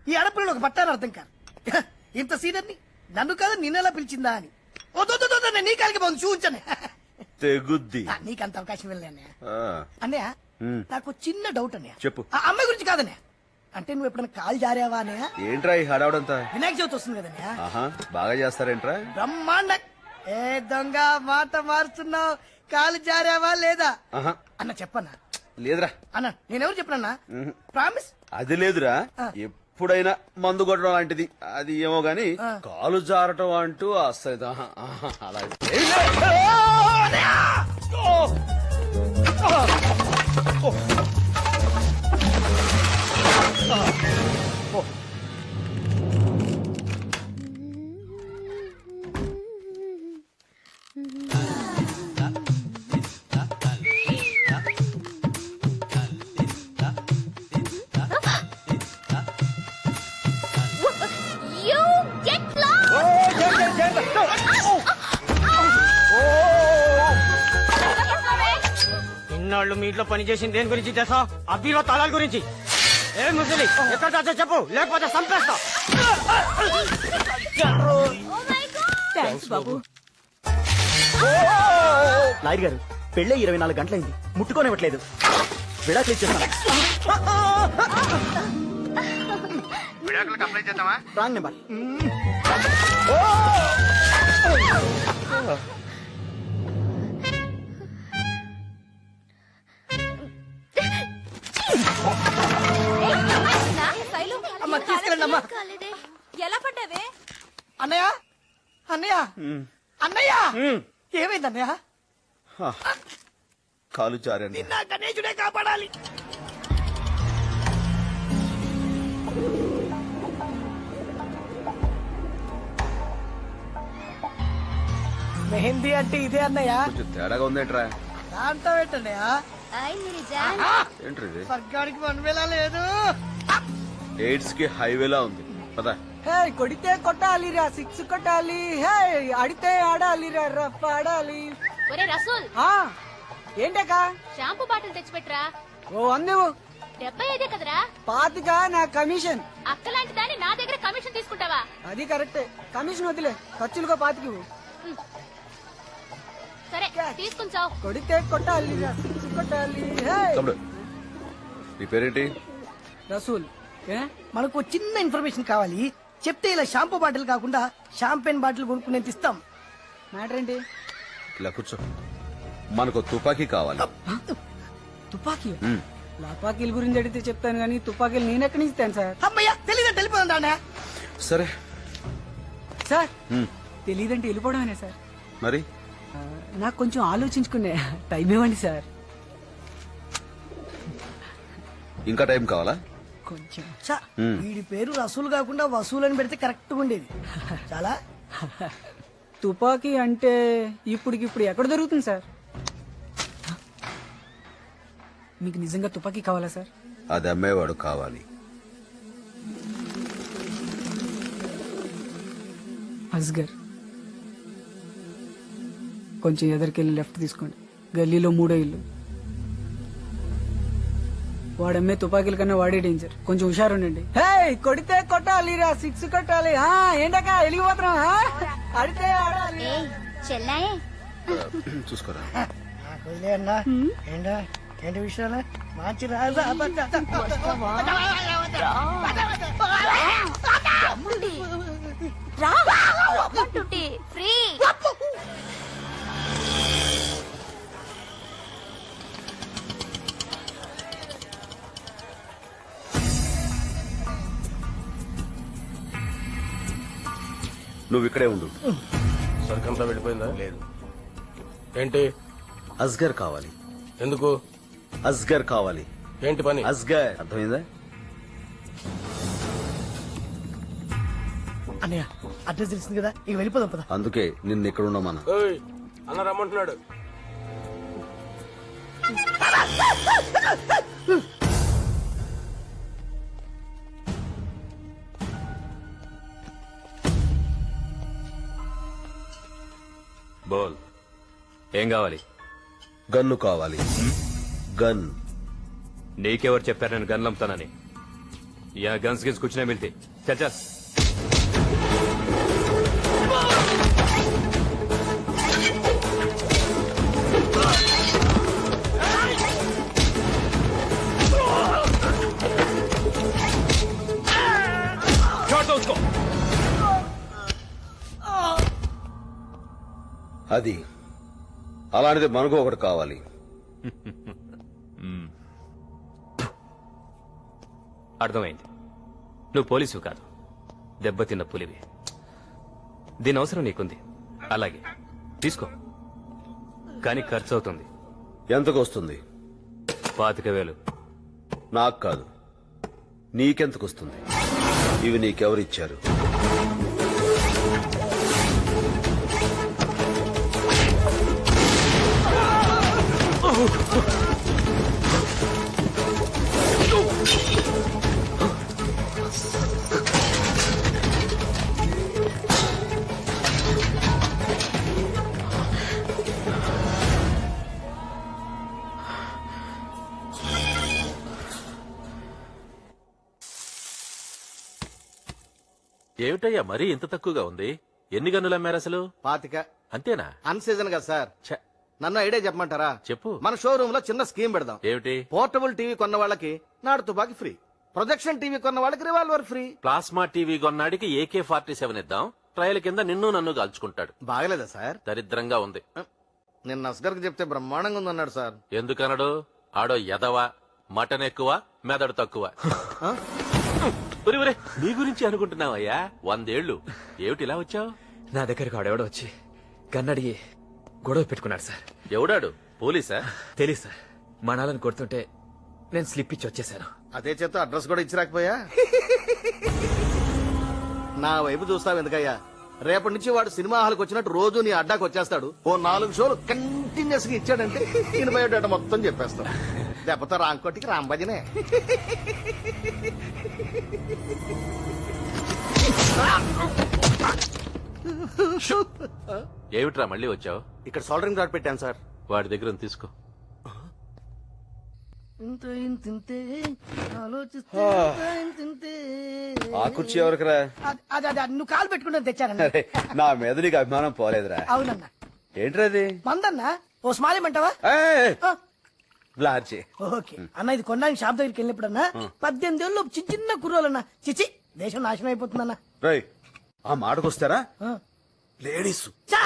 ఈ ఆడపిల్లలు ఒక పట్టాను అర్థం కాదు. ఇంత సీనియర్ని నన్ను కాదు నిన్నెలా పిలిచిందా అని. నేను నీ కాలికి బాగుంది చూపించాను. తెగుద్ది. నీకంత అవకాశం వెళ్ళా అన్నయ్య. ఆ, అన్నయ్య నాకు చిన్న డౌట్ అన్నయ్య. చెప్పు. ఆ అమ్మాయి గురించి కాదన్నయ్య. అంటే నువ్వు ఎప్పుడైనా కాల్ జారావా అన్నయ్య? ఏంట్రా ఈ హడావుడంతా? వినాయక చవితి వస్తుంది కదన్నయ్య. ఆహా, బాగా చేస్తారేంట్రా? బ్రహ్మాండ. ఏ దొంగ మాట మారుస్తున్నావు. కాలు జారావా లేదా ఆహా, అన్న చెప్పన్నా? లేదురా. అన్న నేనెవరు చెప్పనన్నా? ప్రామిస్. అది లేదురా. ఎప్పుడైనా మందు కొట్టడం లాంటిది అది ఏమో గాని కాలు జారటం అంటూ అస్సలు అలా You get lost! ఇన్నాళ్ళు మీ ఇంట్లో పని చేసింది దేని గురించి తెలుసా? అబ్బీలో తాళాల గురించి. ఏ ముసలి ఎక్కడ దాచో చెప్పు, లేకపోతే చంపేస్తా. థ్యాంక్స్ బాబు. నాయుడు గారు పెళ్ళే 24 గంటలైంది, ముట్టుకోనివ్వట్లేదు. విడాకులు ఇచ్చేస్తాను. Wrong number. అమ్మ తీసుకెళ్ళండి అమ్మా. ఎలా పడ్డావే? అన్నయ్య అన్నయ్య అన్నయ్య ఏమైంది అన్నయ్య? కాలు జారండి. నిన్న గణేశుడే కాపాడాలి. మెహందీ అంటే ఇదే అన్నయ్య. కొంచెం తేడాగా ఉందేంట్రా? దాంతో పెట్టన్నయ్య. ఏంట్రీ ఇది? స్వర్గానికి వన్వేలా లేదు. ఎయిడ్స్ కి హైవేలా ఉంది. పదా హే కొడితే కొట్టాలిరా, 6 కొట్టాలి. హే ఆడితే ఆడాలిరా, రఫ్ ఆడాలి. ఒరే రసూల్, ఏంటక్క? Shampoo bottle తెచ్చిపెట్టరా. ఓ అందేవు 75 కదరా. 25 నా కమిషన్. అక్కలాంటి దాన్ని నా దగ్గర కమిషన్ తీసుకుంటావా? అది కరెక్టే. కమిషన్ వదిలే, ఖర్చులుగా 25. సరే తీసుకుంటావు. కొడితే కొట్టాలిరా, 6 కొట్టాలి. హే తమ్ముడు నీ పేరేంటి? రసూల్. మనకు చిన్న ఇన్ఫర్మేషన్ కావాలి. చెప్తే ఇలా షాంపూ బాటిల్ కాకుండా షాంపెన్ బాటిల్ కొనుక్కునే ఇస్తాం. మ్యాటర్ ఏంటి? ఇలా కూర్చో. మనకు తుపాకీ కావాలి. తుపాకీ? లపాకీల గురించి అడిగితే చెప్తాను కానీ తుపాకీలు నేను ఎక్కడి నుంచి ఇస్తాను సార్? అమ్మయ్యా తెలియదంటే వెళ్ళిపోదా? సరే సార్ తెలీదంటే వెళ్ళిపోవడమేనా సార్? మరి నాకు కొంచెం ఆలోచించుకునే టైం ఇవ్వండి సార్. ఇంకా టైం కావాలా? కొంచెం. వీడి పేరు రసూలు కాకుండా వసూలు అని పెడితే కరెక్ట్ గా ఉండేది. చాలా. తుపాకీ అంటే ఇప్పుడికిప్పుడు ఎక్కడ దొరుకుతుంది సార్? మీకు నిజంగా తుపాకీ కావాలా సార్? అది అమ్మేవాడు కావాలి. అస్గర్ కొంచెం ఎదరికెళ్ళి లెఫ్ట్ తీసుకోండి. గల్లీలో 3వ ఇల్లు. వాడమ్మే తుపాకీల కన్నా వాడే డేంజర్. కొంచెం హుషారుండండి. హే కొడితే కొట్టాలిరా, 6 కొట్టాలి. ఏంటక్క వెలిగిపోతున్నాం? అడితే ఆడాలి. చెల్లాయే చూసుకోరా. ఏంటి విషయాలు? మంచి రాజా ఫ్రీ. నువ్వు ఇక్కడే ఉండు. సరుకంతా వెళ్ళిపోయిందా? లేదు. ఏంటి? అస్గర్ కావాలి. ఎందుకు? అస్గర్ కావాలి. ఏంటి పని? అస్గర్ అర్థమైందా? అన్నయ్య అడ్రస్ తెలిసింది కదా, ఇక వెళ్ళిపోదాం పద. అందుకే నిన్ను ఇక్కడ ఉండమన్నా. అన్న రమ్మంటున్నాడు. బోల్. ఏం కావాలి? గన్ను కావాలి. గన్. నీకెవరు చెప్పారు నేను గన్లు అమ్ముతానని? यहाँ गन्स गिन्स कुछ नहीं मिलते चल चल छोड़ दो उसको అది అలాంటిది మనకు ఒకటి కావాలి. అర్థమైంది నువ్వు పోలీసు కాదు దెబ్బతిన్న పులివి దీని అవసరం నీకుంది అలాగే తీసుకో కానీ ఖర్చు అవుతుంది ఎంతకు వస్తుంది? 25,000 నాకు కాదు, నీకెంతకు వస్తుంది? ఇవి నీకెవరిచ్చారు? ఏమిటయ్యా మరీ ఇంత తక్కువగా ఉంది? ఎన్ని గన్నులు అమ్మారు అసలు? 25. అంతేనా? అన్ సీజన్ కదా సార్. ఛ, నన్ను ఐడియా చెప్పమంటారా? చెప్పు. మన షోరూమ్ లో చిన్న స్కీమ్ పెడదాం. ఏమిటి? పోర్టబుల్ టీవీ కొన్న వాళ్ళకి నాడు తుపాకి ఫ్రీ, ప్రొజెక్షన్ టీవీ కొన్న వాళ్ళకి రివాల్వర్ ఫ్రీ. ప్లాస్మా టీవీ కొన్నాడికి AK-47 ఇద్దాం. ట్రయల్ కింద నిన్ను నన్ను కాల్చుకుంటాడు. బాగలేదా సార్? దరిద్రంగా ఉంది. నిన్న అస్గర్ కి చెప్తే బ్రహ్మాండంగా ఉందన్నాడు సార్. ఎందుకనడు? ఆడో ఎదవ, మటన్ ఎక్కువ, మెదడు తక్కువ. ఒరే ఒరే, నీ గురించి అనుకుంటున్నావయ్యా. 100 ఏళ్లు ఏమిటి ఇలా వచ్చావు? నా దగ్గరకు ఆడెవడో వచ్చి గన్నడిగి గొడవ పెట్టుకున్నాడు సార్. ఎవడాడు? పోలీసా? తెలీదు సార్, మనాలను కొడుతుంటే నేను స్లిప్ ఇచ్చి వచ్చేసాను. అదే చేత అడ్రస్ కూడా ఇచ్చిరాకపోయా? నా వైపు చూస్తావు ఎందుకయ్యా? రేపటి నుంచి వాడు సినిమా హాల్కి వచ్చినట్టు రోజు నీ అడ్డాకి వచ్చేస్తాడు. ఓ 4 షోలు కంటిన్యూస్ గా ఇచ్చాడంటే నేను బయోడేటా మొత్తం చెప్పేస్తాడు. దెబ్బతో రాంకోటికి రాంబజనే. ఏమిట్రా మళ్ళీ వచ్చావు? ఇక్కడ సోల్డరింగ్ రాడ్ పెట్టాను సార్. వాడి దగ్గర ఉంది, తీసుకో. ఆ కుర్చీ ఎవరికరా? అది నువ్వు కాలు పెట్టుకుంటే తెచ్చానన్నా. అరే, నా మీద నీకు అభిమానం పోలేదురా. అవునన్నా. ఏంట్రా అది? మందన్నా ఓ స్మాల్ ఇమ్మంటావా? ఏయ్, బ్లార్జీ. ఓకే అన్న, ఇది కొన్నాక షాప్ దగ్గరికి వెళ్ళినప్పుడన్నా 18 ఏళ్ళు చిన్న చిన్న కుర్రోలన్నా చిచి దేశం నాశనం అయిపోతుందన్నా. రేయ్, ఆ మాటకొస్తారా లేడీస్ చా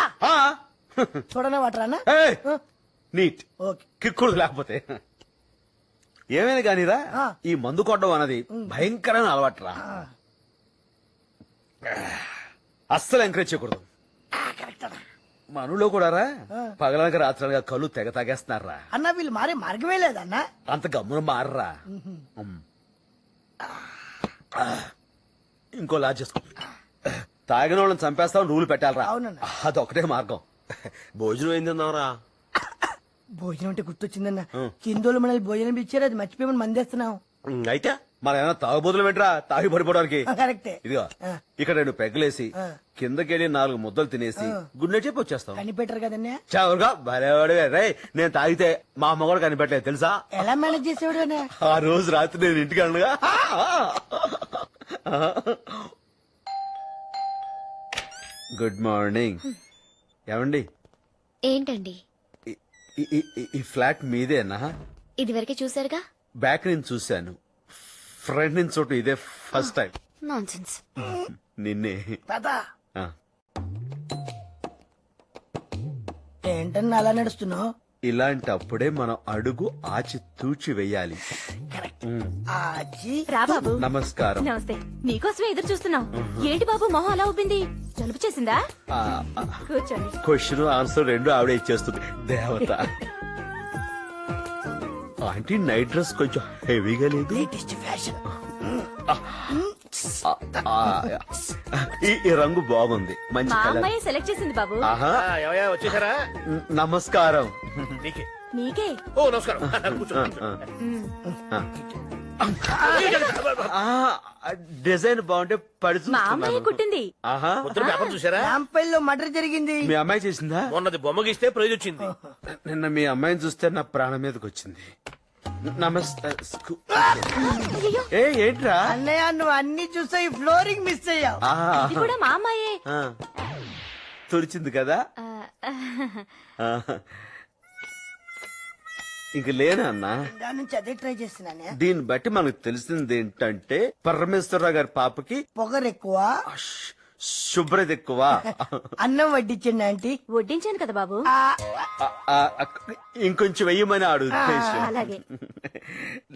చూడనే వాటరా? నీట్ ఓకే కిక్కుడు లేకపోతే ఏమైనా కానీరా, ఈ మందు కొట్టడం అన్నది భయంకరమైన అలవాటురా. అస్సలు ఎంకరేజ్ చేయకూడదు. మనలో కూడా రా పగలనక రాత్రాలుగా కళ్ళు తెగ తాగేస్తున్నారా. అన్న వీళ్ళు మారే మార్గమే లేదన్నా. అంత గమ్మున మారరా. ఇంకో లాజ్ చేసుకో. తాగిన వాళ్ళని చంపేస్తావు, రూలు పెట్టాలరా. అవునన్నా. అదొకటే మార్గం. భోజనం ఏం తిందాంరా? భోజనం అంటే గుర్తొచ్చిందన్న, కిందోళ్ళు మనల్ని భోజనం ఇచ్చారు, అది మర్చిపోయి మందేస్తున్నాం. అయితే మన ఏమైనా తాగుబోతులు పెట్టరా తాగి పడిపోవడానికి? కరెక్టే. ఇదిగో ఇక్కడ 2 పెగ్గలేసి కిందకెళ్ళి 4 ముద్దలు తినేసి గుడ్డే చెప్పి వచ్చేస్తాం. కనిపెట్టరు కదన్నా. చావురుగా భలేవాడివే. రే, నేను తాగితే మా అమ్మ కూడా కనిపెట్టలేదు తెలుసా? ఎలా మేనేజ్ చేసేవాడు? ఆ రోజు రాత్రి నేను ఇంటికి అనగా గుడ్ మార్నింగ్. ఏమండి, ఏంటండి ఈ ఫ్లాట్ మీదేనా? ఇది వరకే చూసారుగా. బ్యాక్ నుంచి చూశాను, ఫ్రంట్ నుంచి చోటు ఇదే ఫస్ట్ టైం. నాన్సెన్స్. నిన్నే. తాతా ఆ, ఏంటన్నా అలా నడుస్తున్నావు? ఇలాంటప్పుడే మనం అడుగు ఆచి తూచి వెయ్యాలి. రా బాబు. నమస్కారం. నమస్తే. నీకోసమే ఎదురు చూస్తున్నాం. ఏంటి బాబు మొహం అలా ఉబ్బింది? జలుబు చేసిందా? కూర్చోండి. క్వశ్చన్ ఆన్సర్ 2 ఆవిడే ఇచ్చేస్తుంది. దేవత. ఆంటీ నైట్ డ్రెస్ కొంచెం హెవీగా లేదు? Latest fashion. ఈ రంగు బాగుంది, మంచి మా కలర్. అమ్మాయి సెలెక్ట్ చేసింది బాబు. ఆహా, వచ్చేసారా? నమస్కారం. నీకే. ఓ నమస్కారం. డిజైన్ బాగుంటే పడి మా అమ్మాయి చూస్తున్నాను. కుట్టింది. ఆహా, పేపర్ చూసారా? రాంపల్లిలో మర్డర్ జరిగింది. మీ అమ్మాయి చేసిందా? మొన్నది బొమ్మగిస్తే ప్రైజ్ వచ్చింది. నిన్న మీ అమ్మాయిని చూస్తే నా ప్రాణం మీదకి వచ్చింది. నమస్తే ఏ ఏంట్రా అన్నయ్య నువ్వు అన్ని చూసా ఈ ఫ్లోరింగ్ మిస్ అయ్యావు. ఆ, ఇది కూడా మా అమ్మాయే. ఆ. తుడిచింది కదా ఆ. ఇంక లేనా అన్నా దాని నుంచి అదే ట్రై చేస్తున్నానే. దీన్ని బట్టి మనకు తెలిసింది ఏంటంటే పరమేశ్వరరావు గారి పాపకి పొగరు ఎక్కువ, శుభ్రత ఎక్కువ. అన్నం వడ్డించండి ఆంటీ. వడ్డించాను కదా బాబు. ఆ, ఆ, ఇంకొంచెం వెయ్యమని ఆడు ఉద్దేశం. అలాగే.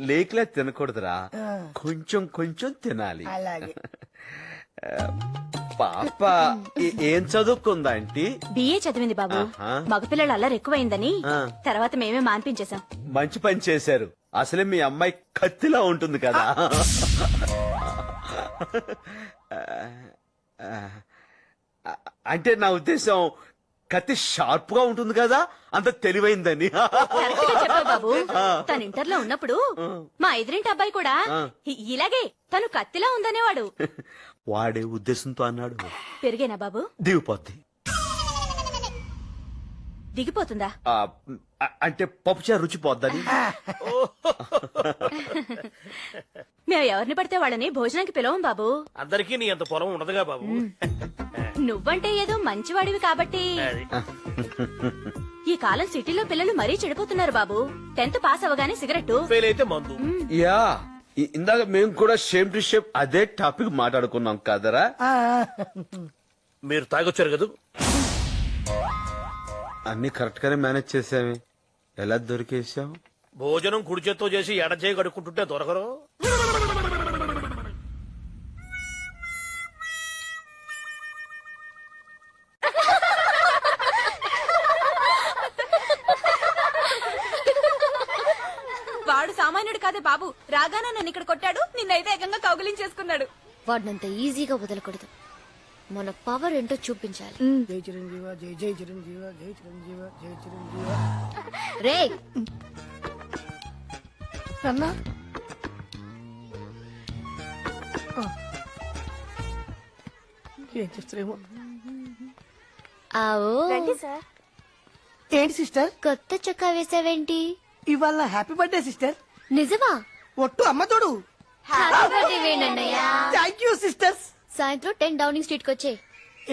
లేకలే తినకూడదురా, కొంచెం కొంచెం తినాలి. అలాగే. పాప ఏం చదువుకుందా ఆంటీ? బిఏ చదివింది బాబు. ఆహా. మగపిల్లలు అల్లరి ఎక్కువైందని ఆ. తర్వాత మేమే మాన్పించేశాం. మంచి పని చేశారు. అసలే మీ అమ్మాయి కత్తిలా ఉంటుంది కదా. అంటే నా ఉద్దేశం కత్తి షార్ప్ గా ఉంటుంది కదా, అంత తెలివైందని. కరెక్ట్ గా చెప్పావు బాబు. తను ఇంటర్ లో ఉన్నప్పుడు మా ఎదురింటి అబ్బాయి కూడా ఇలాగే తను కత్తిలా ఉందనేవాడు. వాడే ఉద్దేశంతో అన్నాడు. పెరిగేనా బాబు? దిగిపోద్ది. దిగిపోతుందా? అంటే పప్పుచారు రుచి పోద్దని. మేము ఎవరిని పడితే వాళ్ళని భోజనానికి పిలవం బాబు. అందరికీ నీ అంత పొలం ఉండదుగా బాబు. నువ్వంటే ఏదో మంచివాడివి కాబట్టి. ఈ కాలం సిటీలో పిల్లలు మరీ చెడిపోతున్నారు బాబు. 10th పాస్ అవగానే సిగరెట్, ఫెయిల్ అయితే మందు. యా, ఇందాక మేము కూడా షేమ్ టు షేమ్ అదే టాపిక్ మాట్లాడుకున్నాం కదరా. మీరు తాగొచ్చారు కదా. అన్ని కరెక్ట్ గానే మేనేజ్ చేసామే. ఎలా దొరికేసాం? భోజనం కుడి చేత్తో చేసి ఎడ చేయి కడుక్కుంటుంటే దొరకరు. వాడు సామాన్యుడు కాదే బాబు. రాగానే నన్ను ఇక్కడ కొట్టాడు, నిన్నైతే ఏకంగా కౌగులించేసుకున్నాడు. వాడినంత ఈజీగా వదలకూడదు. మన పవర్ ఏంటో చూపించాలి. జై చిరంజీవ, జై జై చిరంజీవ, జై చిరంజీవ, జై చిరంజీవ. రే అన్నా ఏం చేస్తారేమో. ఆవో ఏంటి సిస్టర్ కొత్త చొక్కా వేసావేంటి? ఇవాళ హ్యాపీ బర్త్డే సిస్టర్. నిజమా? ఒట్టు అమ్మ తోడు. హ్యాపీ బర్త్డే వేణన్నయ్య. Thank you sisters. సాయంత్రం 10 డౌనింగ్ స్ట్రీట్ కి వచ్చే.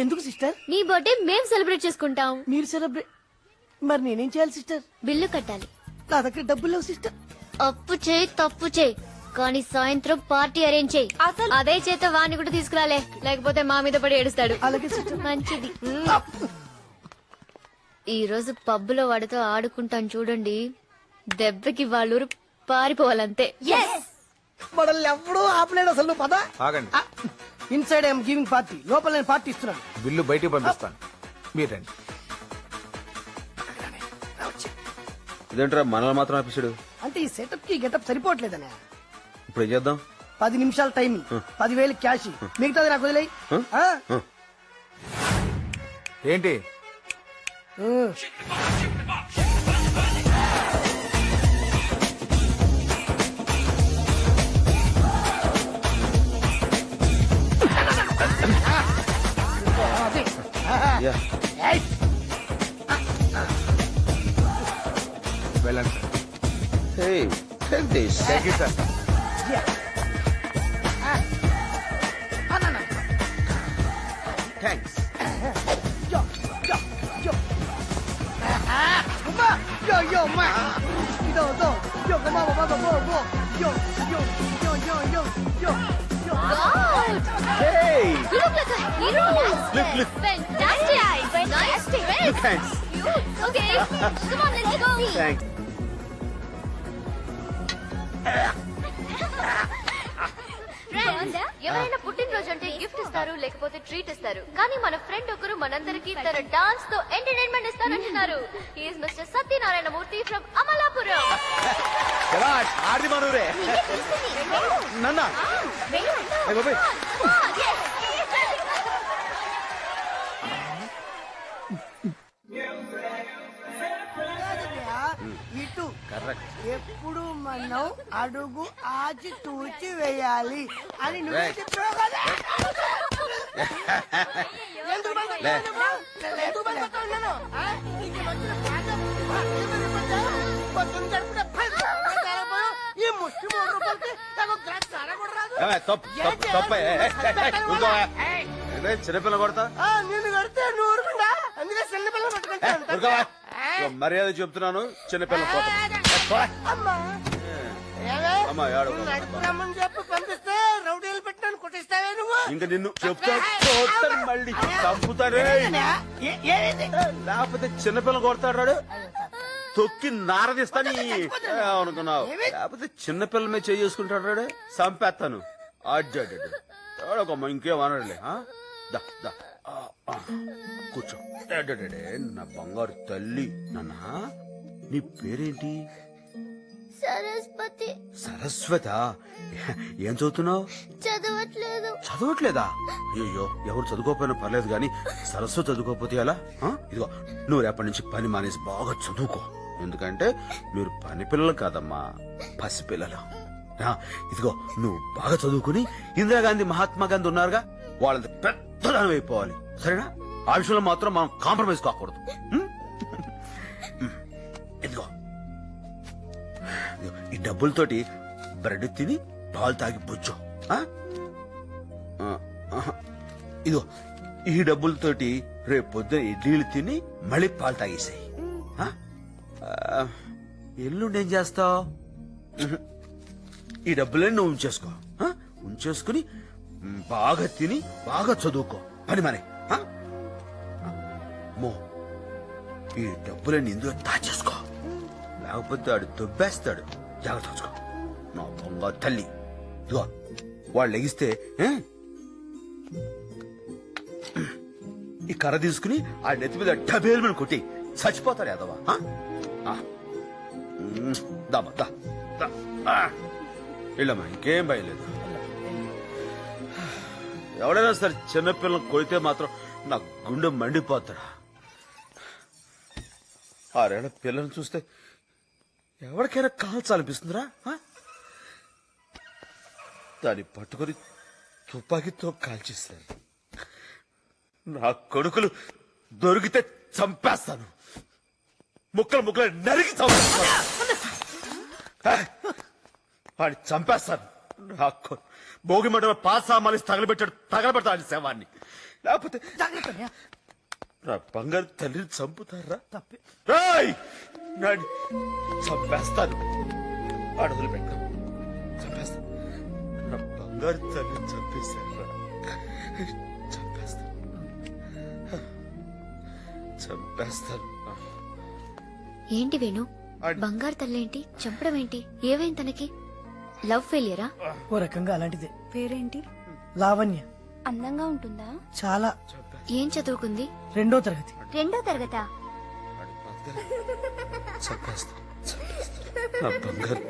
ఎందుకు సిస్టర్? నీ బర్త్డే మేం సెలబ్రేట్ చేసుకుంటాం. మీరు సెలబ్రేట్, మరి నేనేం చేయాలి సిస్టర్? బిల్లు కట్టాలి. నా దగ్గర డబ్బులు లేవు సిస్టర్. అప్పు చేయి తప్పు చేయి, కానీ సాయంత్రం పార్టీ అరేంజ్ చేయి. అదే చేత వాణ్ణి కూడా తీసుకురాలే, లేకపోతే మా మీద పడి ఏడుస్తాడు. అలాగే సిస్టర్. మంచిది. ఈ రోజు పబ్బులో వాడితో ఆడుకుంటాను చూడండి, దెబ్బకి వాళ్ళూరు పారిపోవాలంతే. మనల్ని ఎప్పుడూ ఆపలేడు అసలు. నువ్వు పద. ఆగండి. ఇన్సైడ్ ఐఎమ్ గివింగ్ పార్టీ, లోపల నేను పార్టీ ఇస్తున్నాను. బిల్లు బయటికి పంపిస్తాను, మీరు రండి. ఇదేంట్రా మనల్ని మాత్రం ఆపిస్తాడు? అంటే ఈ సెటప్ కి గెటప్ సరిపోవట్లేదనే. ఇప్పుడు ఏం చేద్దాం? 10 నిమిషాలు టైం, 10,000 క్యాష్, మిగతాది నాకు వదిలేయి. ఏంటి? యా. వెళ్ళండి sir. Hey, take this. Thank you sir. Thanks. Yo, yo, yo. Uma, yo, yo, ma. Yo, yo, yo, come on, come on, go, go. Yo, yo, yo, yo, yo, yo, yo. Hey, You look like a hero. look, look. Fantastic. Nice dress. Look, thanks. Okay, come on, let's go. Thanks. ఎవరైనా పుట్టినరోజు అంటే gift ఇస్తారు, లేకపోతే treat ఇస్తారు. కానీ మన friend ఒకరు మనందరికి తన డాన్స్ తో ఎంటర్టైన్మెంట్ ఇస్తారంటున్నారు. He is mister Satyanarayana Murthy from Amalapuram. శభాష్, ఆర్ది మనూరే. నన్నా. ఏ బాబాయ్. ఇటు కరెక్ట్. ఎప్పుడు మనం అడుగు ఆచి తూచి వేయాలి అని నువ్వు చెప్పావు కదా. ఎందుకు భయపడతావు? ఎందుకు భయపడతావు నన్ను? నీకు వచ్చిన పాట పొద్దున్న గడుపున వచ్చి 3 రూపాయలకి నాకు ఒక గ్లాస్ సారా కూడా రాదు. ఏమే, తప్పు తప్పు తప్పు చిన్నపిల్ల కొడతా నిన్ను కడితే నువ్వు ఊరుకుండా అందుకే చిన్న పిల్లలు పట్టుకుంటా. మర్యాద చెప్తున్నాను చిన్నపిల్ల కొడతా అమ్మా ఏడవ రమ్మని చెప్పి పంపిస్తే రౌడీలు పెట్టాను కొట్టిస్తావే నువ్వు. ఇంకా నిన్ను చెప్తా కొడతాను, మళ్ళీ చంపుతానే. లేకపోతే చిన్నపిల్ల కొడతాడు, తొక్కి నారదిస్తాని అనుకున్నావు. లేకపోతే చిన్నపిల్ల మీద చేసుకుంటాడు, చంపేస్తాను. అడ్డాడమ్మా ఇంకేమనడులే. దా దా కూర్చో. నా బంగారు తల్లి. నాన్న నీ పేరేంటి? సరస్వతి. సరస్వత. ఏం చదువుతున్నావు? చదవట్లేదు. చదవట్లేదా? అయ్యో ఎవరు చదువుకోకపోయినా పర్లేదు గాని సరస్వతి చదువుకోకపోతే ఎలా? ఇదిగో నువ్వు రేపటి నుంచి పని మానేసి బాగా చదువుకో. ఎందుకంటే మీరు పని పిల్లలు కాదమ్మా, పసిపిల్లలు. ఇదిగో నువ్వు బాగా చదువుకుని ఇందిరాగాంధీ మహాత్మా గాంధీ ఉన్నారుగా, వాళ్ళంత పెద్దదానం అయిపోవాలి. సరేనా? ఆ విషయంలో మాత్రం మనం కాంప్రమైజ్ కాకూడదు. ఇదిగో ఈ డబ్బులతోటి బ్రెడ్ తిని పాలు తాగి పుచ్చో. ఇదిగో ఈ డబ్బులతోటి రేపు పొద్దున ఇడ్లీలు తిని మళ్ళీ పాలు తాగేసాయి. ఎల్లుండి ఏం చేస్తావు? ఈ డబ్బులన్నీ నువ్వు ఉంచేసుకో. ఉంచేసుకుని బాగా తిని బాగా చదువుకో. పని మనే మో ఈ డబ్బులన్నీ ఇందులో దాచేసుకో, లేకపోతే ఆడు దొబ్బేస్తాడు. జాగ్రత్త చూసుకో నా బంగారు తల్లి. ఇదిగో వాళ్ళు లెగిస్తే ఈ కర్ర తీసుకుని ఆ నెత్తి మీద డబేల్ మీద కొట్టి చచ్చిపోతాడు యాదవా. దామా దా వెళ్ళమ్మా, ఇంకేం భయలేదు. ఎవడైనా సరే చిన్నపిల్లలు కొడితే మాత్రం నా గుండె మండిపోతాడా. 6 ఏళ్ల పిల్లల్ని చూస్తే ఎవరికైనా కాల్చాలనిపిస్తుందిరా. దాన్ని పట్టుకొని తుపాకీతో కాల్చేశారు. నా కొడుకులు దొరికితే చంపేస్తాను, ముక్కలు ముక్కలు నరికి చంపేస్తాను. వాడిని చంపేస్తాను. నా భోగి మంటలో పాసామాలి తగలబెట్టాడు శవాన్ని. లేకపోతే నా బంగారు తల్లిని చంపుతారా? నాని చంపేస్తాను. అడుగులు పెట్టాను, చంపేస్తాను. నా బంగారు తల్లిని చంపేశారా? చంపేస్తాను. ఏంటి వేణు, బంగారు తల్లేంటి, చంపడం ఏంటి? ఏవైంది తనకి? లవ్ ఫెయిలియరా? ఓ రకంగా అలాంటిదే. పేరేంటి? లావణ్య. అందంగా ఉంటుందా? చాలా. ఏం చదువుకుంది? 2వ తరగతి. 2వ తరగతా? చంపేస్తాను. నా బంగారు